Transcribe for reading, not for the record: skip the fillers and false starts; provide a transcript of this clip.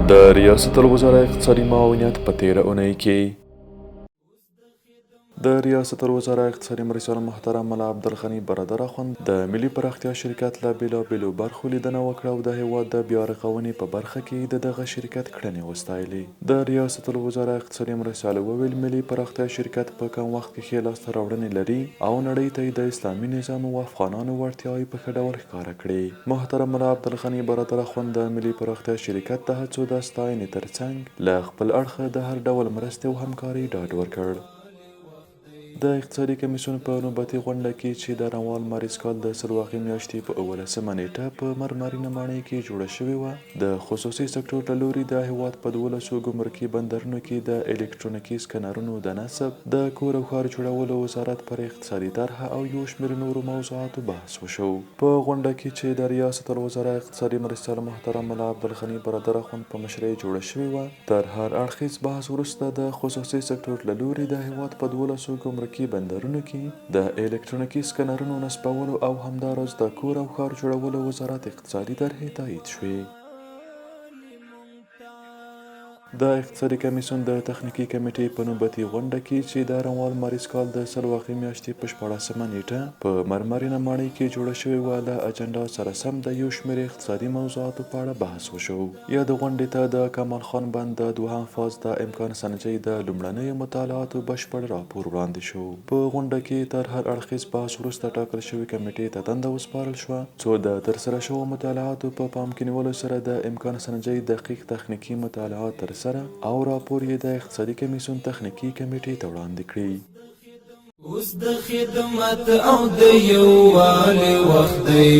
د ریاست الوزرا اقتصادي معاونیت په تیره اونۍ کې د ریاست الوزرا اقتصادي مرستیال محترم ملا عبدالغني برادر اخوند د ملي پراختیا شرکت له بیلابیلو برخو لیدنه وکړه او د هیواد د بیا رغونې په برخه کې د دغه شرکت کړنې وستایلې. د ریاست الوزرا اقتصادي مرستیال وویل ملي پراختیا شرکت په کم وخت کې ښې لاسته راوړنې لري او نړۍ ته د اسلامي نظام او افغانانو وړتیاوې په ښه ډول ښکاره کړې. محترم ملا عبدالغني برادر اخوند د ملي پراختیا شرکت د هڅو د ستاینې ترڅنګ له خپل اړخه د هر ډول مرستې او همکارۍ ډاډ ورکړ. د اقتصادي کمیسیون په نوبتي غونډه کې چې د روان مارچ کال د سلواغې میاشتې په 18مه نیټه په مرمرینه ماڼۍ کې جوړه شوې وه، د خصوصي سکتور له لوري د هیواد په 12 ګمرکي بندرونو کې د الکترونیکي سکنرونو د نصب، د کور او ښار جوړولو وزارت پر اقتصادي طرحه او یو شمېر نورو موضوعاتو بحث وشو. په غونډه کې چې د ریاست الوزرا اقتصادي مرستیال محترم ملا عبدالغني برادر اخوند په مشرۍ جوړه شوې وه، تر هر اړخیز بحث وروسته د خصوصي سکتور له لوري د هیواد په 12 ګمرکي بندرونو کې د الکترونیکي سکنرونو نصبولو او همداراز د کور او ښار جوړولو وزارت اقتصادي طرحې تایید شوې. د اقتصادي کمیسیون د تخنیکي کمیټې په نوبتي غونډه کې چې د روان مارچ کال د سلواغې میاشتې په 14مه نیټه په مرمرینه ماڼۍ کې جوړه شوې وه، له اجنډا سره سم د یو شمېر اقتصادي موضوعاتو په اړه بحث وشو. یادې غونډې ته د کمال خان بند د دوهم فاز د امکان سنجۍ د لومړنیو مطالعاتو بشپړ راپور وړاندې شو. په غونډه کې تر هر اړخیز بحث وروسته ټاکل شوې کمیټې ته دنده وسپارل شوه څو د ترسره شوو مطالعاتو په پام کې نیولو سره د امکان سنجۍ دقیق تخنیکي مطالعات ترسره او راپور یې د اقتصادي کمیسیون تخنیکي کمیټې ته وړاندې کړي. اوس د خدمت او د یووالي وخت دی،